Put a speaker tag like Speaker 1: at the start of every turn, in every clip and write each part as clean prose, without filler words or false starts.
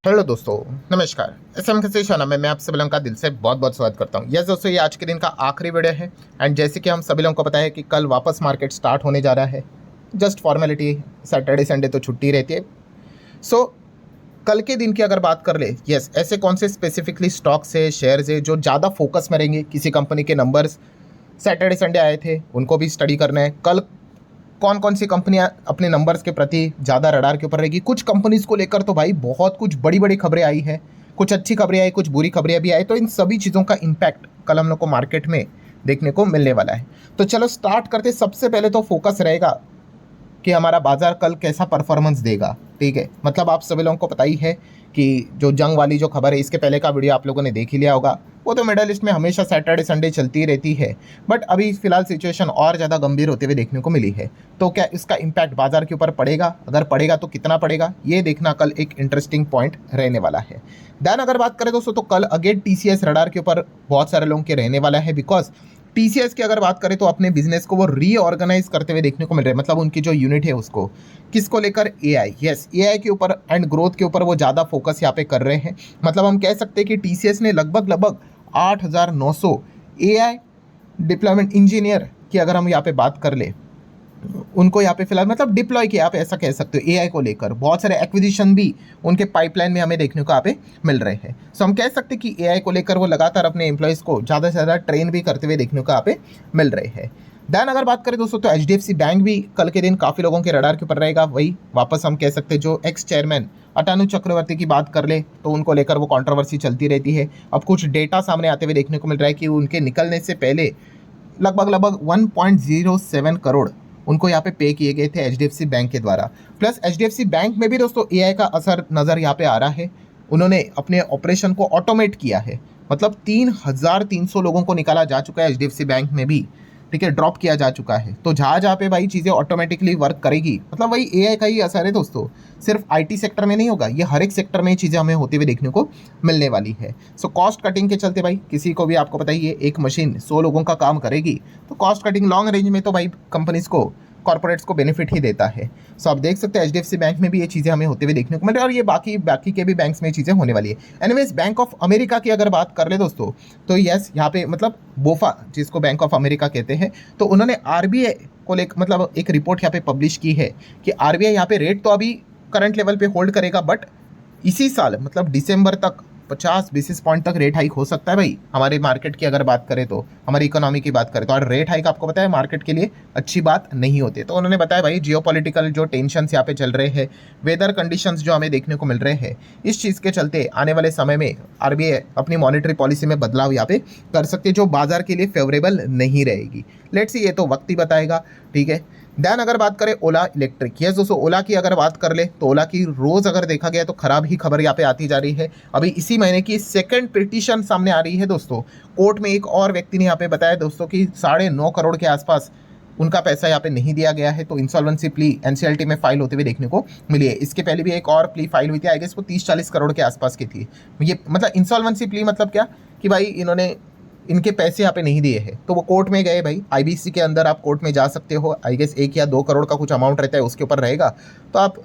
Speaker 1: Hello दोस्तों, नमस्कार। SM के शो में मैं आप सभी लोगों का दिल से बहुत बहुत स्वागत करता हूं। यस दोस्तों, ये आज के दिन का आखिरी वीडियो है। एंड जैसे कि हम सभी लोगों को पता है कि कल वापस मार्केट स्टार्ट होने जा रहा है। जस्ट फॉर्मेलिटी, सैटरडे संडे तो छुट्टी रहती है। सो कल के दिन की अगर बात कर ले, यस, ऐसे कौन से स्पेसिफिकली स्टॉक्स है, शेयर्स है जो ज़्यादा फोकस में रहेंगे। किसी कंपनी के नंबर्स सैटरडे संडे आए थे, उनको भी स्टडी करना है। कल कौन कौन सी कंपनियां अपने नंबर्स के प्रति ज़्यादा रडार के ऊपर रहेगी। कुछ कंपनीज को लेकर तो भाई बहुत कुछ बड़ी बड़ी खबरें आई है, कुछ अच्छी खबरें आई, कुछ बुरी खबरें भी आई। तो इन सभी चीज़ों का इम्पैक्ट कल हम लोग को मार्केट में देखने को मिलने वाला है। तो चलो स्टार्ट करते। सबसे पहले तो फोकस रहेगा कि हमारा बाजार कल कैसा परफॉर्मेंस देगा। ठीक है, मतलब आप सभी लोगों को पता ही है कि जो जंग वाली जो खबर है, इसके पहले का वीडियो आप लोगों ने देख ही लिया होगा। वो तो मिडल ईस्ट में हमेशा सैटरडे संडे चलती रहती है, बट अभी फिलहाल सिचुएशन और ज़्यादा गंभीर होते हुए देखने को मिली है। तो क्या इसका इम्पैक्ट बाजार के ऊपर पड़ेगा? अगर पड़ेगा तो कितना पड़ेगा, ये देखना कल एक इंटरेस्टिंग पॉइंट रहने वाला है। देन अगर बात करें दोस्तों, तो कल अगेन टीसीएस रडार के ऊपर बहुत सारे लोगों के रहने वाला है। बिकॉज टीसीएस की अगर बात करें तो अपने बिजनेस को वो रीऑर्गेनाइज करते हुए देखने को मिल रहा है। मतलब उनकी जो यूनिट है उसको किसको लेकर, एआई, यस, एआई के ऊपर एंड ग्रोथ के ऊपर वो ज़्यादा फोकस यहाँ पे कर रहे हैं। मतलब हम कह सकते हैं कि टीसीएस ने लगभग 8,900 एआई डिप्लॉयमेंट इंजीनियर की अगर हम यहाँ पे बात कर ले, उनको यहाँ पे फिलहाल मतलब डिप्लॉय किया, आप ऐसा कह सकते हो। एआई को लेकर बहुत सारे एक्विजिशन भी उनके पाइपलाइन में हमें देखने को यहाँ पे मिल रहे हैं। सो हम कह सकते हैं कि एआई को लेकर वो लगातार अपने एम्प्लॉयज़ को ज़्यादा से ज़्यादा ट्रेन भी करते हुए देखने को यहाँ पे मिल रहे हैं। देन अगर बात करें दोस्तों, तो एचडीएफसी बैंक भी कल के दिन काफ़ी लोगों के रडार के ऊपर रहेगा। वही वापस हम कह सकते हैं, जो एक्स चेयरमैन अटानु चक्रवर्ती की बात कर ले तो उनको लेकर वो कंट्रोवर्सी चलती रहती है। अब कुछ डेटा सामने आते हुए देखने को मिल रहा है कि उनके निकलने से पहले लगभग 1.07 करोड़ उनको यहाँ पे किए गए थे एचडीएफसी बैंक के द्वारा। प्लस एचडीएफसी बैंक में भी दोस्तों एआई का असर नज़र यहाँ पे आ रहा है। उन्होंने अपने ऑपरेशन को ऑटोमेट किया है। मतलब 3,300 लोगों को निकाला जा चुका है एचडीएफसी बैंक में भी। ठीक है, ड्रॉप किया जा चुका है। तो जहाँ जहाँ पे भाई चीज़ें ऑटोमेटिकली वर्क करेगी, मतलब वही एआई का ही असर है दोस्तों। सिर्फ आईटी सेक्टर में नहीं होगा, ये हर एक सेक्टर में ये चीज़ें हमें होते हुए देखने को मिलने वाली है। सो कॉस्ट कटिंग के चलते भाई, किसी को भी आपको पता ही है, एक मशीन 100 लोगों का काम करेगी, तो कॉस्ट कटिंग लॉन्ग रेंज में तो भाई कंपनीज को, कॉर्पोरेट्स को बेनिफिट ही देता है। सो आप देख सकते हैं एचडीएफसी बैंक में भी ये चीज़ें हमें होते हुए देखने को मिल रही है, और ये बाकी बाकी के भी बैंक्स में ये चीज़ें होने वाली है। एनीवेज, बैंक ऑफ अमेरिका की अगर बात कर ले दोस्तों, तो यस, यहाँ पे मतलब बोफा, जिसको बैंक ऑफ अमेरिका कहते हैं, तो उन्होंने आरबीआई को लेकर मतलब एक रिपोर्ट यहाँ पे पब्लिश की है कि आरबीआई यहाँ पे रेट तो अभी करंट लेवल पे होल्ड करेगा, बट इसी साल मतलब दिसंबर तक 50 बेसिस पॉइंट तक रेट हाइक हो सकता है भाई। हमारे मार्केट की अगर बात करें, तो हमारी इकोनॉमी की बात करें तो, और रेट हाइक आपको पता है मार्केट के लिए अच्छी बात नहीं होती। तो उन्होंने बताया भाई, जियोपॉलिटिकल जो टेंशन्स यहाँ पे चल रहे हैं, वेदर कंडीशंस जो हमें देखने को मिल रहे हैं, इस चीज़ के चलते आने वाले समय में आरबीआई अपनी मॉनेटरी पॉलिसी में बदलाव यहाँ पे कर सकते हैं, जो बाजार के लिए फेवरेबल नहीं रहेगी। लेट्स सी, ये तो वक्त ही बताएगा। ठीक है। देन अगर बात करें ओला इलेक्ट्रिक, यस दोस्तों, ओला की अगर बात कर ले तो ओला की रोज़ अगर देखा गया तो खराब ही खबर यहाँ पे आती जा रही है। अभी इसी महीने की सेकंड पिटीशन सामने आ रही है दोस्तों। कोर्ट में एक और व्यक्ति ने यहाँ पे बताया दोस्तों कि 9.5 करोड़ के आसपास उनका पैसा यहाँ पे नहीं दिया गया है। तो इंसॉल्वेंसी प्ली एनसीएलटी में फाइल होते हुए देखने को मिली है। इसके पहले भी एक और प्ली फाइल हुई थी, आई गेस वो 30-40 करोड़ के आसपास की थी। ये मतलब इंसॉल्वेंसी प्ली मतलब क्या, कि भाई इन्होंने इनके पैसे यहाँ पे नहीं दिए हैं, तो वो कोर्ट में गए भाई। आईबीसी के अंदर आप कोर्ट में जा सकते हो, आई गेस 1 या 2 करोड़ का कुछ अमाउंट रहता है, उसके ऊपर रहेगा, तो आप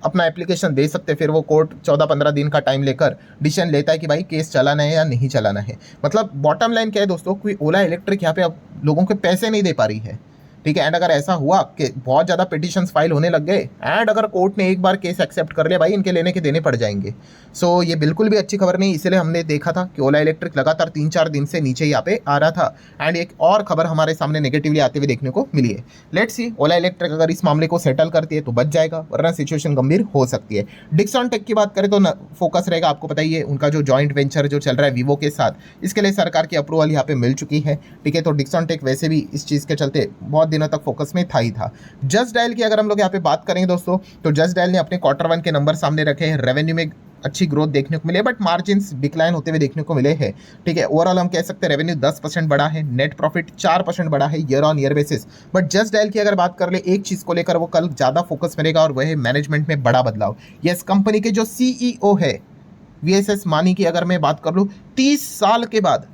Speaker 1: अपना एप्लीकेशन दे सकते हैं। फिर वो कोर्ट 14-15 दिन का टाइम लेकर डिसीजन लेता है कि भाई केस चलाना है या नहीं चलाना है। मतलब बॉटम लाइन क्या है दोस्तों, कि ओला इलेक्ट्रिक यहाँ पे अब लोगों के पैसे नहीं दे पा रही है। ठीक है। एंड अगर ऐसा हुआ कि बहुत ज़्यादा पिटिशंस फाइल होने लग गए, एंड अगर कोर्ट ने एक बार केस एक्सेप्ट कर लिया भाई, इनके लेने के देने पड़ जाएंगे। सो ये बिल्कुल भी अच्छी खबर नहीं। इसलिए हमने देखा था कि ओला इलेक्ट्रिक लगातार 3-4 दिन से नीचे यहाँ पे आ रहा था। एंड एक और खबर हमारे सामने नेगेटिवली आते हुए देखने को मिली है। लेट्स सी, ओला इलेक्ट्रिक अगर इस मामले को सेटल करती है तो बच जाएगा, वरना सिचुएशन गंभीर हो सकती है। डिक्सन टेक की बात करें तो फोकस रहेगा, आपको पता ही है, उनका जो जॉइंट वेंचर जो चल रहा है वीवो के साथ, इसके लिए सरकार की अप्रूवल यहाँ पे मिल चुकी है। ठीक है। तो डिक्सन टेक वैसे भी इस चीज़ के चलते बहुत दिनों तक फोकस में था ही था। जस्ट डायल की अगर हम लोग यहाँ पे बात करेंगे दोस्तों, तो जस्ट डायल ने अपने Q1 के नंबर सामने रखे हैं। रेवेन्यू में अच्छी ग्रोथ देखने को मिले, बट मार्जिन्स डिक्लाइन होते हुए देखने को मिले हैं। ठीक है। ओवरऑल हम कह सकते हैं रेवेन्यू 10% बढ़ा है, नेट प्रॉफिट 4% बढ़ा है year on year basis. But just dial की अगर बात कर ले, एक चीज़ को लेकर वो कल ज़्यादा फोकस में रहेगा, और वह है मैनेजमेंट में बड़ा बदलाव। यस, कंपनी के जो CEO है VSS मानी की अगर मैं बात कर लूँ, 30 साल के बाद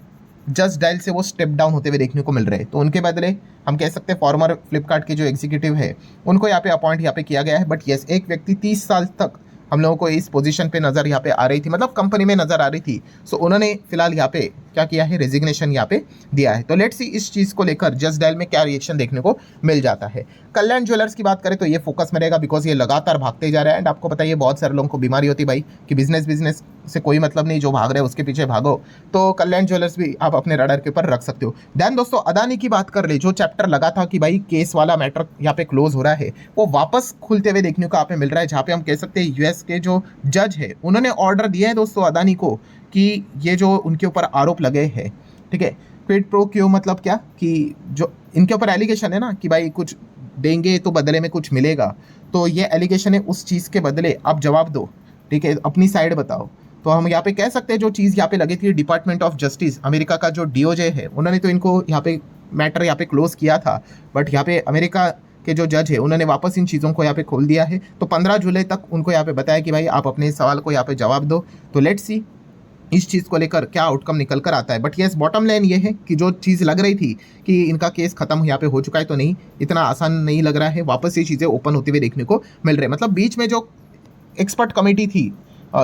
Speaker 1: जस्ट डायल से वो स्टेप डाउन होते हुए देखने को मिल रहे हैं। तो उनके बदले हम कह सकते हैं फॉर्मर फ्लिपकार्ट के जो एग्जीक्यूटिव है, उनको यहाँ पे अपॉइंट यहाँ पे किया गया है। बट यस, एक व्यक्ति 30 साल तक हम लोगों को इस पोजीशन पे नज़र यहाँ पे आ रही थी, मतलब कंपनी में नज़र आ रही थी। सो उन्होंने फिलहाल यहाँ पे क्या किया है, रेजिग्नेशन यहाँ पे दिया है। तो लेट्स सी इस चीज़ को लेकर जस्ट डायल में क्या रिएक्शन देखने को मिल जाता है। कल्याण ज्वेलर्स की बात करें तो ये फोकस में रहेगा, बिकॉज ये लगातार भागते जा रहा है। एंड आपको पता है बहुत सारे लोगों को बीमारी होती है भाई कि बिजनेस से कोई मतलब नहीं, जो भाग रहे हैं उसके पीछे भागो। तो कल्याण ज्वेलर्स भी आप अपने रडार के ऊपर रख सकते हो। देन दोस्तों अदानी की बात कर ले, जो चैप्टर लगा था कि भाई केस वाला मैटर यहाँ पे क्लोज हो रहा है, वो वापस खुलते हुए देखने को आप मिल रहा है। जहाँ पे हम कह सकते हैं यूएस के जो जज है उन्होंने ऑर्डर दिया है दोस्तों अदानी को कि ये जो उनके ऊपर आरोप लगे हैं, ठीक है, क्विड प्रो क्यों, मतलब क्या कि जो इनके ऊपर एलिगेशन है ना कि भाई कुछ देंगे तो बदले में कुछ मिलेगा, तो ये एलिगेशन है, उस चीज़ के बदले आप जवाब दो, ठीक है, अपनी साइड बताओ। तो हम यहाँ पे कह सकते हैं जो चीज़ यहाँ पे लगी थी, डिपार्टमेंट ऑफ जस्टिस अमेरिका का जो डीओजे है, उन्होंने तो इनको यहाँ पे मैटर यहाँ पे क्लोज किया था, बट यहाँ पे अमेरिका के जो जज है उन्होंने वापस इन चीज़ों को यहाँ पे खोल दिया है। तो 15 जुलाई तक उनको यहाँ पे बताया कि भाई आप अपने सवाल को यहाँ पे जवाब दो। तो लेट्स सी इस चीज़ को लेकर क्या आउटकम निकल कर आता है। बट यस, बॉटम लाइन ये है कि जो चीज़ लग रही थी कि इनका केस खत्म यहाँ पे हो चुका है, तो नहीं, इतना आसान नहीं लग रहा है, वापस ये चीज़ें ओपन होती हुई देखने को मिल रही है। मतलब बीच में जो एक्सपर्ट कमेटी थी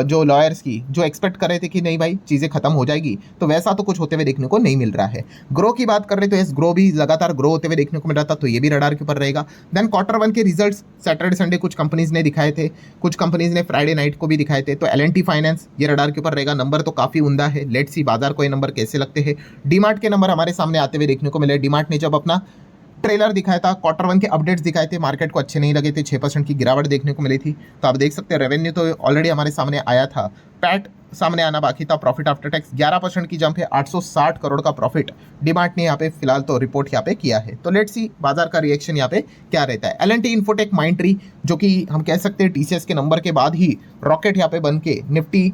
Speaker 1: जो लॉयर्स की, जो एक्सपेक्ट कर रहे थे कि नहीं भाई चीज़ें खत्म हो जाएगी, तो वैसा तो कुछ होते हुए देखने को नहीं मिल रहा है। ग्रो की बात कर रहे तो यस, ग्रो भी लगातार ग्रो होते हुए देखने को मिल रहा था, तो ये भी रडार के ऊपर रहेगा। देन क्वार्टर 1 के रिजल्ट्स सैटरडे संडे कुछ कंपनीज ने दिखाए थे, कुछ कंपनीज ने फ्राइडे नाइट को भी दिखाए थे। तो एल फाइनेंस ये रडार के ऊपर रहेगा, नंबर तो काफ़ी उमदा है। लेट्स सी बाजार को ये नंबर कैसे लगते हैं। डीमार्ट के नंबर हमारे सामने आते हुए देखने को मिले। डीमार्ट ने जब अपना ट्रेलर दिखाया था, क्वार्टर 1 के अपडेट्स दिखाए थे, मार्केट को अच्छे नहीं लगे थे, 6% की गिरावट देखने को मिली थी। तो आप देख सकते हैं रेवेन्यू तो ऑलरेडी हमारे सामने आया था, पैट सामने आना बाकी था, प्रॉफिट आफ्टर टैक्स 11% की जंप है, 860 करोड़ का प्रॉफिट डीमार्ट ने यहाँ पे फिलहाल तो रिपोर्ट यहाँ पे किया है। तो लेट्स सी बाजार का रिएक्शन यहाँ पे क्या रहता है। एल&टी इन्फोटेक माइंडट्री, जो कि हम कह सकते हैं टीसीएस के नंबर के बाद ही रॉकेट यहाँ पे बन के निफ्टी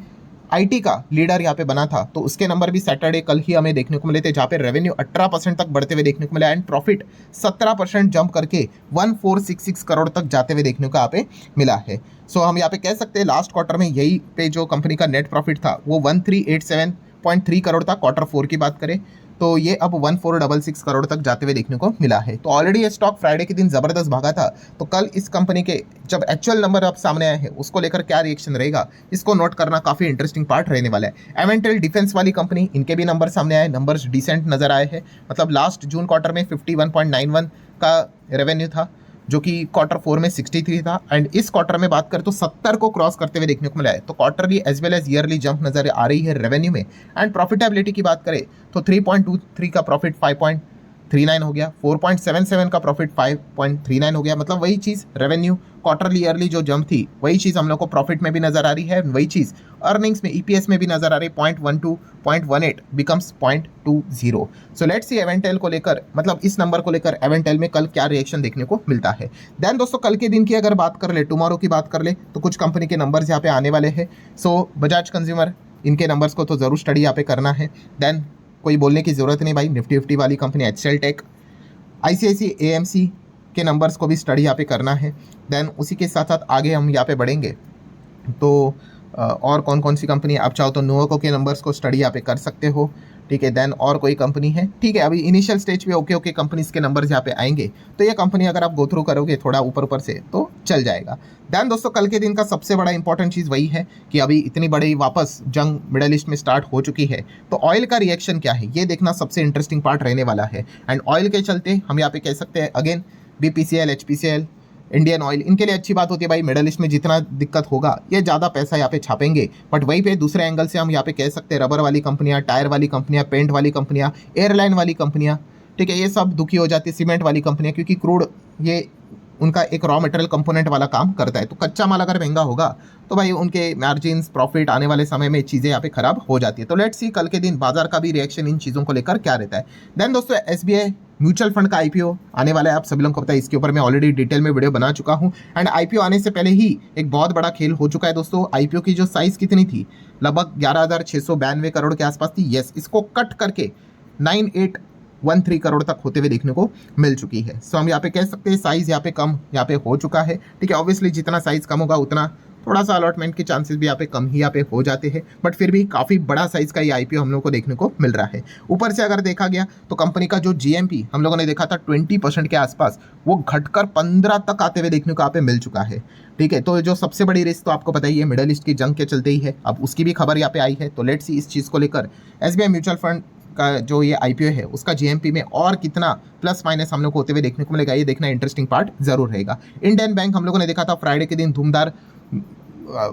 Speaker 1: आईटी का लीडर यहाँ पे बना था, तो उसके नंबर भी सैटरडे कल ही हमें देखने को मिले थे, जहाँ पे रेवेन्यू 18% तक बढ़ते हुए देखने को मिला एंड प्रॉफिट 17% जंप करके 1466 करोड़ तक जाते हुए देखने को यहाँ पे मिला है। सो हम यहाँ पे कह सकते हैं लास्ट क्वार्टर में यही पे जो कंपनी का नेट प्रॉफिट था वो 1387.3 करोड़ था। क्वार्टर 4 की बात करें तो ये अब 1466 करोड़ तक जाते हुए देखने को मिला है। तो ऑलरेडी ये स्टॉक फ्राइडे के दिन ज़बरदस्त भागा था, तो कल इस कंपनी के जब एक्चुअल नंबर अब सामने आए हैं उसको लेकर क्या रिएक्शन रहेगा, इसको नोट करना काफ़ी इंटरेस्टिंग पार्ट रहने वाला है। एवेंटल डिफेंस वाली कंपनी, इनके भी नंबर सामने आए, नंबर्स डिसेंट नजर आए हैं। मतलब लास्ट जून क्वार्टर में 51.91 का रेवेन्यू था, जो कि क्वार्टर 4 में 63 था, एंड इस क्वार्टर में बात करें तो 70 को क्रॉस करते हुए देखने को मिला है। तो quarterly as well as yearly jump नजर आ रही है रेवेन्यू में। एंड प्रॉफिटेबिलिटी की बात करें तो 3.23 का प्रॉफिट 5.39 हो गया, 4.77 का प्रॉफिट 5.39 हो गया। मतलब वही चीज़ रेवेन्यू क्वार्टरली ईयरली जो जंप थी वही चीज़ हम लोग को प्रॉफिट में भी नजर आ रही है, वही चीज़ अर्निंग्स में ईपीएस में भी नजर आ रही है। 0.12 0.18 बिकम्स 0.20। सो लेट्स सी एवेंटेल को लेकर, मतलब इस नंबर को लेकर एवेंटेल में कल क्या रिएक्शन देखने को मिलता है। देन दोस्तों कल के दिन की अगर बात कर ले, टुमारो की बात कर ले, तो कुछ कंपनी के नंबर्स यहाँ पे आने वाले हैं। सो बजाज कंज्यूमर, इनके नंबर्स को तो ज़रूर स्टडी यहाँ पे करना है। देन कोई बोलने की ज़रूरत नहीं भाई, निफ्टी 50 वाली company HCL tech, ICICI AMC के नंबर्स को भी स्टडी यहाँ पे करना है। देन उसी के साथ साथ आगे हम यहाँ पे बढ़ेंगे तो और कौन कौन सी कंपनी, आप चाहो तो नोवाको के नंबर्स को स्टडी यहाँ पे कर सकते हो, ठीक है। देन और कोई कंपनी है, ठीक है, अभी इनिशियल स्टेज पे ओके कंपनीज के नंबर्स यहाँ पे आएंगे, तो ये कंपनी अगर आप गो थ्रू करोगे थोड़ा ऊपर से तो चल जाएगा। देन दोस्तों कल के दिन का सबसे बड़ा इंपॉर्टेंट चीज़ वही है कि अभी इतनी बड़ी वापस जंग मिडल ईस्ट में स्टार्ट हो चुकी है, तो ऑयल का रिएक्शन क्या है ये देखना सबसे इंटरेस्टिंग पार्ट रहने वाला है। एंड ऑयल के चलते हम यहाँ पे कह सकते हैं again BPCL, HPCL, Indian oil, इनके लिए अच्छी बात होती है भाई, मिडल ईस्ट में जितना दिक्कत होगा ये ज़्यादा पैसा यहाँ पे छापेंगे। बट वहीं पे दूसरे एंगल से हम यहाँ पे कह सकते हैं रबर वाली कंपनियाँ, टायर वाली कंपनियाँ, पेंट वाली कंपनियाँ, एयरलाइन वाली कंपनियाँ, ठीक है, ये सब दुखी हो जाती है। सीमेंट वाली कंपनियाँ, क्योंकि क्रूड ये उनका एक रॉ मटेरियल कंपोनेंट वाला काम करता है, तो कच्चा माल अगर महंगा होगा तो भाई उनके मार्जिन्स, प्रॉफिट आने वाले समय में चीज़ें यहाँ पे खराब हो जाती है। तो लेट्स सी कल के दिन बाजार का भी रिएक्शन इन चीज़ों को लेकर क्या रहता है। देन दोस्तों एसबीआई म्यूचुअल फंड का आईपीओ आने वाला है, आप सभी लोगों को पता है, इसके ऊपर मैं ऑलरेडी डिटेल में वीडियो बना चुका हूं। एंड आईपीओ आने से पहले ही एक बहुत बड़ा खेल हो चुका है दोस्तों। आईपीओ की जो साइज कितनी थी, लगभग 11,692 करोड़ के आसपास थी। यस, इसको कट करके 9813 करोड़ तक होते हुए देखने को मिल चुकी है। सो हम यहाँ पे कह सकते हैं साइज यहाँ पे कम यहाँ पे हो चुका है, ठीक है। ऑब्वियसली जितना साइज कम होगा उतना थोड़ा सा अलॉटमेंट के चांसेस भी यहाँ पे कम ही यहाँ पे हो जाते हैं, बट फिर भी काफ़ी बड़ा साइज का ये आईपीओ हम लोग को देखने को मिल रहा है। ऊपर से अगर देखा गया तो कंपनी का जो जीएमपी हम लोगों ने देखा था 20% के आसपास, वो घटकर 15 तक आते हुए देखने को यहाँ पे मिल चुका है। ठीक है, तो जो सबसे बड़ी रिस्क तो आपको पता ही है मिडल ईस्ट की जंग के चलते ही है, अब उसकी भी खबर यहाँ पे आई है। तो लेट्स सी इस चीज़ को लेकर एसबीआई म्यूचुअल फंड का जो ये आईपीओ है उसका जीएमपी में और कितना प्लस माइनस हम लोग को होते हुए देखने को मिलेगा, ये देखना इंटरेस्टिंग पार्ट जरूर रहेगा। इंडियन बैंक हम लोगों ने देखा था फ्राइडे के दिन धूमदार,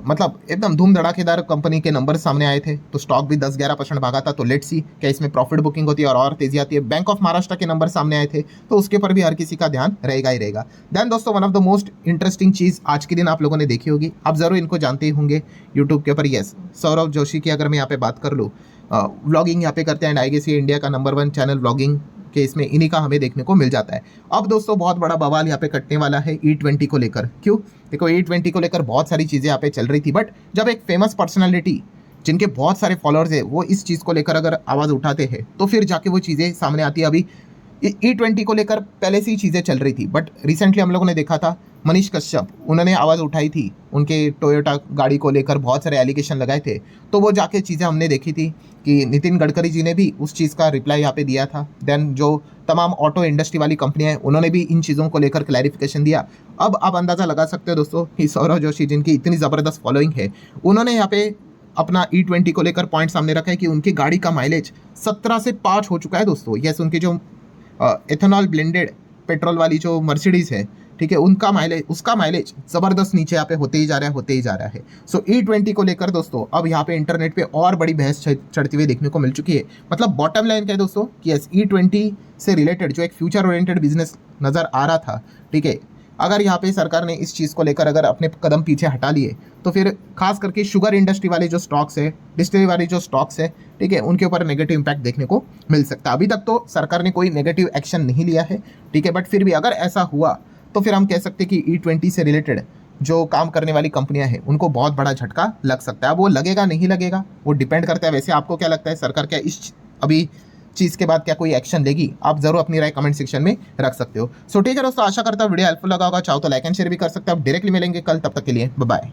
Speaker 1: मतलब एकदम धूम धड़ाकेदार कंपनी के नंबर सामने आए थे, तो स्टॉक भी 10-11% भागा था। तो लेट्स सी क्या इसमें प्रॉफिट बुकिंग होती है और तेजी आती है। बैंक ऑफ महाराष्ट्र के नंबर सामने आए थे, तो उसके ऊपर भी हर किसी का ध्यान रहेगा ही रहेगा। देन दोस्तों, one of the most interesting चीज़ आज के दिन आप लोगों ने देखी होगी, आप जरूर इनको जानते ही होंगे यूट्यूब के ऊपर। यस, सौरभ जोशी की अगर मैं यहाँ पे बात कर लूँ, व्लॉगिंग यहाँ पे करते हैं एंड आई गेस ये इंडिया का नंबर 1 चैनल व्लॉगिंग के इसमें इन्हीं का हमें देखने को मिल जाता है। अब दोस्तों बहुत बड़ा बवाल यहाँ पे कटने वाला है E20 को लेकर। क्यों? देखो E20 को लेकर बहुत सारी चीज़ें यहाँ पे चल रही थी, बट जब एक फेमस पर्सनालिटी जिनके बहुत सारे फॉलोअर्स है वो इस चीज़ को लेकर अगर आवाज़ उठाते हैं तो फिर जाके वो चीज़ें सामने आती है। अभी E20 को लेकर पहले से ही चीज़ें चल रही थी, बट रिसेंटली हम लोगों ने देखा था मनीष कश्यप, उन्होंने आवाज़ उठाई थी उनके टोयोटा गाड़ी को लेकर, बहुत सारे एलिगेशन लगाए थे। तो वो जाके चीज़ें हमने देखी थी कि नितिन गडकरी जी ने भी उस चीज़ का रिप्लाई यहाँ पे दिया था। देन जो तमाम ऑटो इंडस्ट्री वाली कंपनियां हैं उन्होंने भी इन चीज़ों को लेकर क्लैरिफिकेशन दिया। अब आप अंदाज़ा लगा सकते हो दोस्तों कि सौरभ जोशी जिनकी इतनी ज़बरदस्त फॉलोइंग है, उन्होंने यहाँ पे अपना E20 को लेकर पॉइंट सामने रखा है कि उनकी गाड़ी का माइलेज 17 से 5 हो चुका है दोस्तों। यस, उनकी जो एथेनॉल ब्लेंडेड पेट्रोल वाली जो मर्सिडीज़ है, ठीक है, उसका माइलेज ज़बरदस्त नीचे यहाँ पे होते ही जा रहा है। सो E20 को लेकर दोस्तों अब यहाँ पे इंटरनेट पे और बड़ी बहस चढ़ती हुई देखने को मिल चुकी है। मतलब बॉटम लाइन क्या है दोस्तों कि यस, E20 से रिलेटेड जो एक फ्यूचर ओरिएंटेड बिजनेस नज़र आ रहा था, ठीक है, अगर यहाँ पे सरकार ने इस चीज़ को लेकर अगर अपने कदम पीछे हटा लिए तो फिर खास करके शुगर इंडस्ट्री वाले जो स्टॉक्स है, डिस्टिलरी वाले जो स्टॉक्स है, ठीक है, उनके ऊपर नेगेटिव इंपैक्ट देखने को मिल सकता है। अभी तक तो सरकार ने कोई नेगेटिव एक्शन नहीं लिया है, ठीक है, बट फिर भी अगर ऐसा हुआ तो फिर हम कह सकते हैं कि E20 से रिलेटेड जो काम करने वाली कंपनियां हैं उनको बहुत बड़ा झटका लग सकता है। अब वो लगेगा नहीं लगेगा वो डिपेंड करता है। वैसे आपको क्या लगता है, सरकार क्या इस अभी चीज़ के बाद क्या कोई एक्शन लेगी? आप जरूर अपनी राय कमेंट सेक्शन में रख सकते हो। सो ठीक है दोस्तों, आशा करता हूँ वीडियो हेल्पफुल लगा होगा। चाहो तो लाइक एंड शेयर भी कर सकते हो। आप डायरेक्टली मिलेंगे कल, तब तक के लिए बाय बाय।